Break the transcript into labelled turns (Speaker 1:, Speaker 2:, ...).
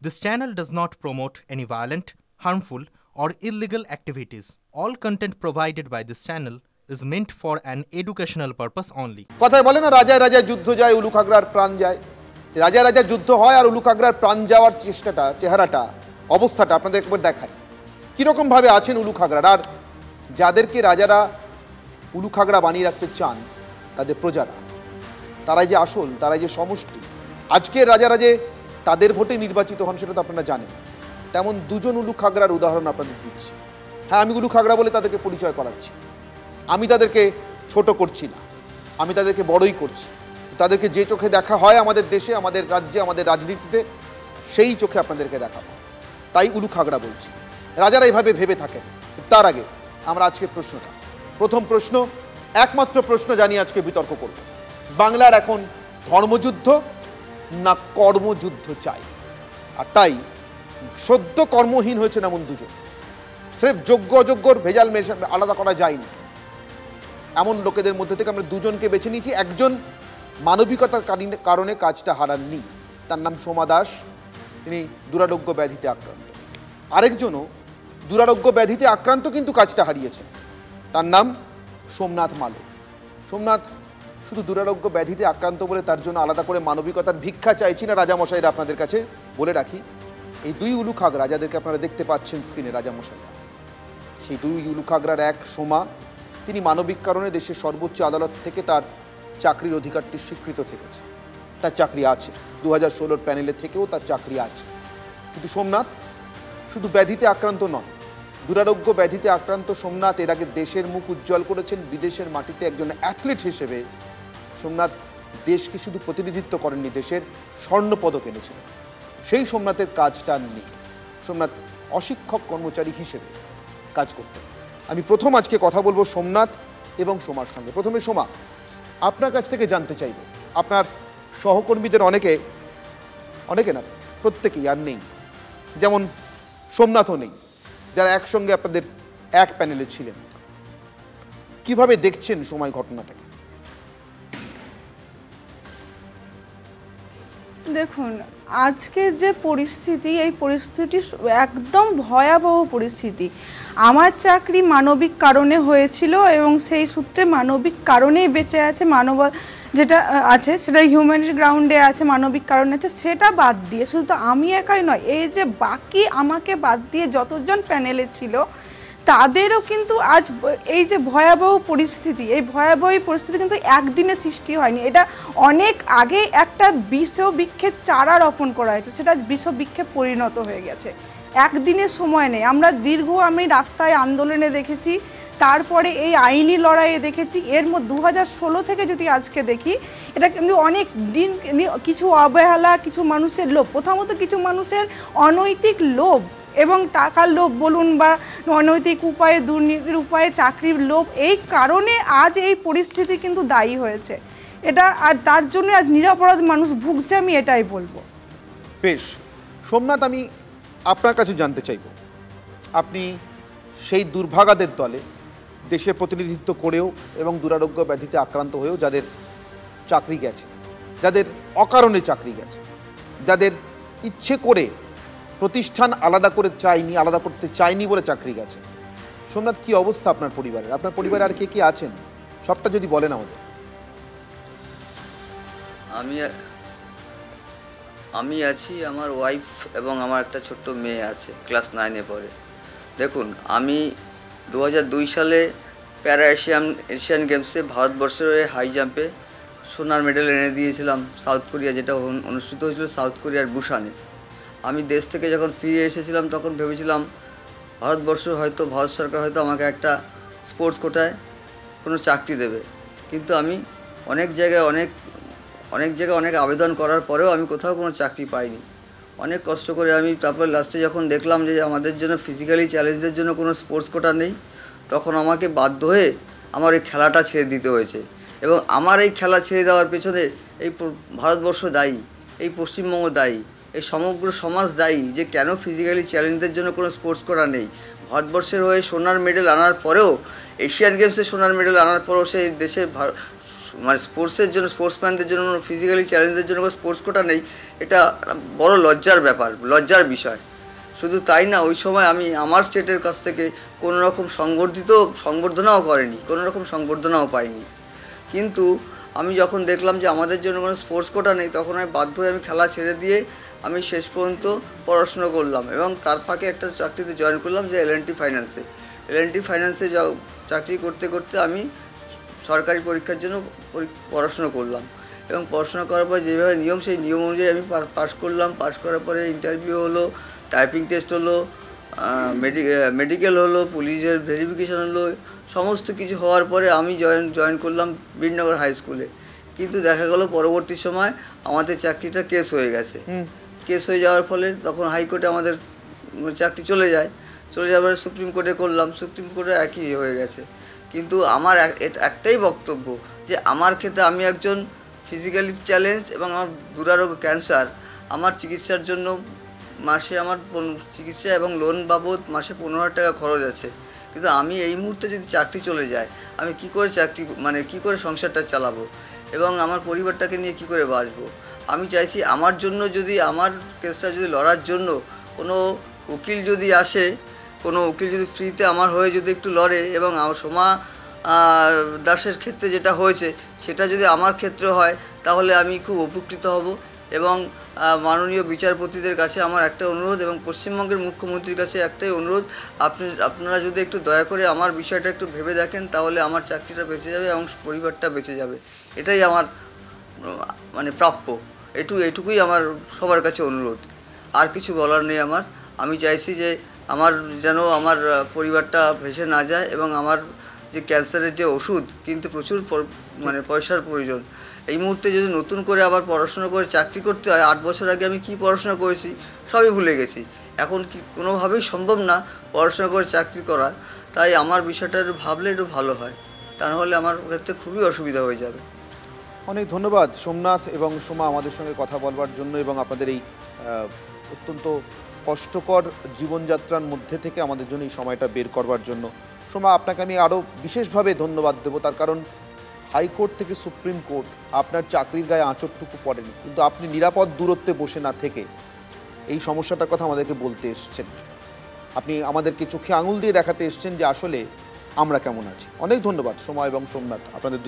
Speaker 1: This channel does not promote any violent, harmful, or illegal activities. All content provided by this channel is meant for an educational purpose only.
Speaker 2: কথায় বলে না রাজায় রাজায় যুদ্ধ যায় উলুখাগড়ার প্রাণ যায়। রাজায় রাজায় যুদ্ধ হয় আর উলুখাগড়ার প্রাণ যাওয়ার চেষ্টাটা, চেহারাটা, অবস্থাটা আপনাদের একবার দেখাই কীরকম ভাবে আছেন উলুখাগড়ার। আর যাদেরকে রাজারা উলুখাগড়া বানিয়ে রাখতে চান তাদের প্রজারা, তারাই যে আসল, তারাই যে সমষ্টি। আজকের রাজারা যে তাদের ভোটে নির্বাচিত হন সেটা তো আপনারা জানেন। তেমন দুজন উলুখাগড়ার উদাহরণ আপনাদের দিচ্ছি। হ্যাঁ, আমি উলুখাগড়া বলে তাদেরকে পরিচয় করাচ্ছি, আমি তাদেরকে ছোট করছি না, আমি তাদেরকে বড়ই করছি। তাদেরকে যে চোখে দেখা হয় আমাদের দেশে, আমাদের রাজ্যে, আমাদের রাজনীতিতে, সেই চোখে আপনাদেরকে দেখাবো। তাই উলুখাগড়া বলছি। রাজারা এইভাবে ভেবে থাকেন। তার আগে আমরা আজকের প্রশ্নটা, প্রথম প্রশ্ন, একমাত্র প্রশ্ন জানিয়ে আজকে বিতর্ক করব। বাংলার এখন ধর্মযুদ্ধ না কর্মযুদ্ধ চাই? আর তাই সদ্য কর্মহীন হয়েছেন এমন দুজন, স্রেফ যোগ্য অযোগ্যর ভেজাল মেশা আলাদা করা যায়নি এমন লোকেদের মধ্যে থেকে আমরা দুজনকে বেছে নিয়েছি। একজন মানবিকতার কারণে কাজটা হারাননি, তার নাম সোমা দাস, তিনি দুরারোগ্য ব্যাধিতে আক্রান্ত। আরেকজনও দুরারোগ্য ব্যাধিতে আক্রান্ত কিন্তু কাজটা হারিয়েছেন, তার নাম সোমনাথ মালো। সোমনাথ শুধু দুরারোগ্য ব্যাধিতে আক্রান্ত বলে তার জন্য আলাদা করে মানবিকতার ভিক্ষা চাইছি না রাজামশাইরা। আপনাদের কাছে বলে রাখি, এই দুই উলুখাগড়া যাদেরকে আপনারা দেখতে পাচ্ছেন স্ক্রিনে, রাজামশাইরা, সেই দুই উলুখাগড়ার এক সোমা, তিনি মানবিক কারণে দেশের সর্বোচ্চ আদালত থেকে তার চাকরির অধিকারটি স্বীকৃত থেকেছে, তার চাকরি আছে। 2016 প্যানেলে থেকেও তার চাকরি আছে। কিন্তু সোমনাথ শুধু ব্যাধিতে আক্রান্ত নন, দুরারোগ্য ব্যাধিতে আক্রান্ত সোমনাথ এর আগে দেশের মুখ উজ্জ্বল করেছেন। বিদেশের মাটিতে একজন অ্যাথলিট হিসেবে সোমনাথ দেশকে শুধু প্রতিনিধিত্ব করেননি, দেশের স্বর্ণপদক এনেছিলেন। সেই সোমনাথের কাজটা নেই। সোমনাথ অশিক্ষক কর্মচারী হিসেবে কাজ করতেন। আমি প্রথম আজকে কথা বলবো সোমনাথ এবং সোমার সঙ্গে। প্রথমে সোমা, আপনার কাছ থেকে জানতে চাইব, আপনার সহকর্মীদের অনেকে না, প্রত্যেকেই আর নেই, যেমন সোমনাথও নেই, যারা একসঙ্গে আপনাদের এক প্যানেলে ছিলেন। কিভাবে দেখছেন সময় ঘটনাটাকে?
Speaker 3: দেখুন, আজকে যে পরিস্থিতি, এই পরিস্থিতি একদম ভয়াবহ পরিস্থিতি। আমার চাকরি মানবিক কারণে হয়েছিল এবং সেই সূত্রে মানবিক কারণেই বেঁচে আছে। যেটা আছে সেটা হিউম্যানিটি গ্রাউন্ডে আছে, মানবিক কারণে আছে। সেটা বাদ দিয়ে শুধু তো আমি একাই নয়, এই যে বাকি আমাকে বাদ দিয়ে যতজন প্যানেলে ছিল তাদেরও কিন্তু আজ এই যে ভয়াবহ পরিস্থিতি, এই ভয়াবহ পরিস্থিতি কিন্তু একদিনে সৃষ্টি হয়নি। এটা অনেক আগে একটা বিষবৃক্ষের চারা রোপণ করা হয়েছে, সেটা বিষবৃক্ষে পরিণত হয়ে গেছে। একদিনের সময় নেই। আমি রাস্তায় আন্দোলনে দেখেছি, তারপরে এই আইনি লড়াইয়ে দেখেছি। এর মধ্যে 2016 থেকে যদি আজকে দেখি, এটা কিন্তু অনেক দিন কিছু অবহেলা, কিছু মানুষের লোভ, প্রথমত কিছু মানুষের অনৈতিক লোভ এবং টাকার লোভ বলুন বা অনৈতিক উপায়ে, দুর্নীতির উপায়ে চাকরির লোভ, এই কারণে আজ এই পরিস্থিতি কিন্তু দায়ী হয়েছে এটা। আর তার জন্য আজ নিরপরাধ মানুষ ভুগছে, আমি এটাই বলবো।
Speaker 2: বেশ, সোমনাথ, আমি আপনার কাছে জানতে চাইব, আপনি সেই দুর্ভাগাদের দলে দেশের প্রতিনিধিত্ব করেও এবং দুরারোগ্য ব্যাধিতে আক্রান্ত হয়েও যাদের চাকরি গেছে, যাদের অকারণে চাকরি গেছে, যাদের ইচ্ছে করে প্রতিষ্ঠান আলাদা করতে চায়নি বলে চাকরি গেছে। সোমনাথ, কি অবস্থা আপনার পরিবারের? আপনার পরিবারে আর কে কে আছেন সবটা যদি বলেন আমাদের।
Speaker 4: আমি আছি, আমার ওয়াইফ এবং আমার একটা ছোট্ট মেয়ে আছে, ক্লাস 9-এ পড়ে। দেখুন, আমি 2002 সালে প্যারা এশিয়ান গেমসে ভারতবর্ষের হয়ে হাই জাম্পে সোনার মেডেল এনে দিয়েছিলাম সাউথ কোরিয়া, যেটা অনুষ্ঠিত হয়েছিল সাউথ কোরিয়ার বুসানে। আমি দেশ থেকে যখন ফিরে এসেছিলাম তখন ভেবেছিলাম ভারত সরকার হয়তো আমাকে একটা স্পোর্টস কোটায় কোনো চাকরি দেবে। কিন্তু আমি অনেক জায়গায় অনেক আবেদন করার পরেও আমি কোথাও কোনো চাকরি পাইনি। অনেক কষ্ট করে আমি তারপর লাস্টে যখন দেখলাম যে আমাদের জন্য ফিজিক্যালি চ্যালেঞ্জদের জন্য কোনো স্পোর্টস কোটা নেই, তখন আমাকে বাধ্য হয়ে আমার এই খেলাটা ছেড়ে দিতে হয়েছে। এবং আমার এই খেলা ছেড়ে দেওয়ার পেছনে এই ভারতবর্ষ দায়ী, এই পশ্চিমবঙ্গ দায়ী, এই সমগ্র সমাজ দায়ী যে কেন ফিজিক্যালি চ্যালেঞ্জদের জন্য কোনো স্পোর্টস কোটা নেই। ভারতবর্ষের হয়ে সোনার মেডেল আনার পরেও, এশিয়ান গেমসে সোনার মেডেল আনার পরেও সেই দেশের মানে স্পোর্টসের জন্য, স্পোর্টসম্যানদের জন্য, ফিজিক্যালি চ্যালেঞ্জের জন্য স্পোর্টস কোটা নেই, এটা বড় লজ্জার ব্যাপার, লজ্জার বিষয়। শুধু তাই না, ওই সময় আমি আমার স্টেটের কাছ থেকে কোনো রকম সংবর্ধনাও করেনি, কোনো রকম সংবর্ধনাও পাইনি। কিন্তু আমি যখন দেখলাম যে আমাদের জন্য কোনো স্পোর্টস কোটা নেই, তখন আমি বাধ্য হয়ে আমি খেলা ছেড়ে দিয়ে আমি শেষ পর্যন্ত পড়াশুনো করলাম এবং তার ফাঁকে একটা চাকরিতে জয়েন করলাম, যে L&T ফাইন্যান্সে। L&T ফাইন্যান্সে চাকরি করতে করতে আমি সরকারি পরীক্ষার জন্য পড়াশুনো করলাম এবং পড়াশোনা করার পর যেভাবে নিয়ম, সেই নিয়ম অনুযায়ী আমি পাশ করলাম। পাশ করার পরে ইন্টারভিউ হলো, টাইপিং টেস্ট হলো, মেডিকেল হলো, পুলিশের ভেরিফিকেশন হলো, সমস্ত কিছু হওয়ার পরে আমি জয়েন করলাম বীরনগর হাই স্কুলে। কিন্তু দেখা গেল পরবর্তী সময় আমাদের চাকরিটা কেস হয়ে গেছে। কেস হয়ে যাওয়ার ফলে তখন হাইকোর্টে আমাদের চাকরি চলে যাওয়ার পরে সুপ্রিম কোর্টে করলাম, সুপ্রিম কোর্টে একই হয়ে গেছে। কিন্তু আমার একটাই বক্তব্য যে আমার ক্ষেত্রে আমি একজন ফিজিক্যালি চ্যালেঞ্জ এবং আমার দুরারোগ্য ক্যান্সার, আমার চিকিৎসার জন্য মাসে আমার চিকিৎসা এবং লোন বাবদ মাসে 15,000 টাকা খরচ আছে। কিন্তু আমি এই মুহূর্তে যদি চাকরি চলে যায়, আমি কি করে কি করে সংসারটা চালাবো এবং আমার পরিবারটাকে নিয়ে কি করে বাঁচবো। আমি চাইছি আমার জন্য যদি, আমার কেসটা যদি লড়ার জন্য কোনো উকিল যদি আসে, কোনো উকিল যদি ফ্রিতে আমার হয়ে যদি একটু লড়ে এবং সোমা দাসের ক্ষেত্রে যেটা হয়েছে সেটা যদি আমার ক্ষেত্রে হয়, তাহলে আমি খুব উপকৃত হব। এবং মাননীয় বিচারপতিদের কাছে আমার একটা অনুরোধ এবং পশ্চিমবঙ্গের মুখ্যমন্ত্রীর কাছে একটাই অনুরোধ, আপনারা যদি একটু দয়া করে আমার বিষয়টা একটু ভেবে দেখেন, তাহলে আমার চাকরিটা বেঁচে যাবে এবং পরিবারটা বেঁচে যাবে। এটাই আমার মানে প্রাপ্য। এটুকুই আমার সবার কাছে অনুরোধ, আর কিছু বলার নেই আমার। আমি চাইছি যে যেন আমার পরিবারটা ভেসে না যায় এবং আমার যে ক্যান্সারের যে ওষুধ কিনতে প্রচুর মানে পয়সার প্রয়োজন, এই মুহূর্তে যদি নতুন করে আবার পড়াশোনা করে চাকরি করতে হয়, 8 বছর আগে আমি কি পড়াশোনা করেছি সবই ভুলে গেছি। এখন কি কোনোভাবেই সম্ভব না পড়াশোনা করে চাকরি করা। তাই আমার বিষয়টা একটু ভাবলে একটু ভালো হয়, তা নাহলে আমার ক্ষেত্রে খুবই অসুবিধা হয়ে যাবে।
Speaker 2: অনেক ধন্যবাদ সোমনাথ এবং সোমা আমাদের সঙ্গে কথা বলবার জন্য এবং আপনাদের এই অত্যন্ত কষ্টকর জীবনযাত্রার মধ্যে থেকে আমাদের জন্য এই সময়টা বের করবার জন্য। সোমা, আপনাকে আমি আরও বিশেষভাবে ধন্যবাদ দেবো, তার কারণ হাইকোর্ট থেকে সুপ্রিম কোর্ট আপনার চাকরির গায়ে আঁচড়টুকু পড়েনি, কিন্তু আপনি নিরাপদ দূরত্বে বসে না থেকে এই সমস্যাটার কথা আমাদেরকে বলতে এসছেন। আপনি আমাদেরকে চোখে আঙুল দিয়ে দেখাতে এসছেন যে আসলে আমরা কেমন আছি। অনেক ধন্যবাদ সোমা এবং সোমনাথ, আপনাদের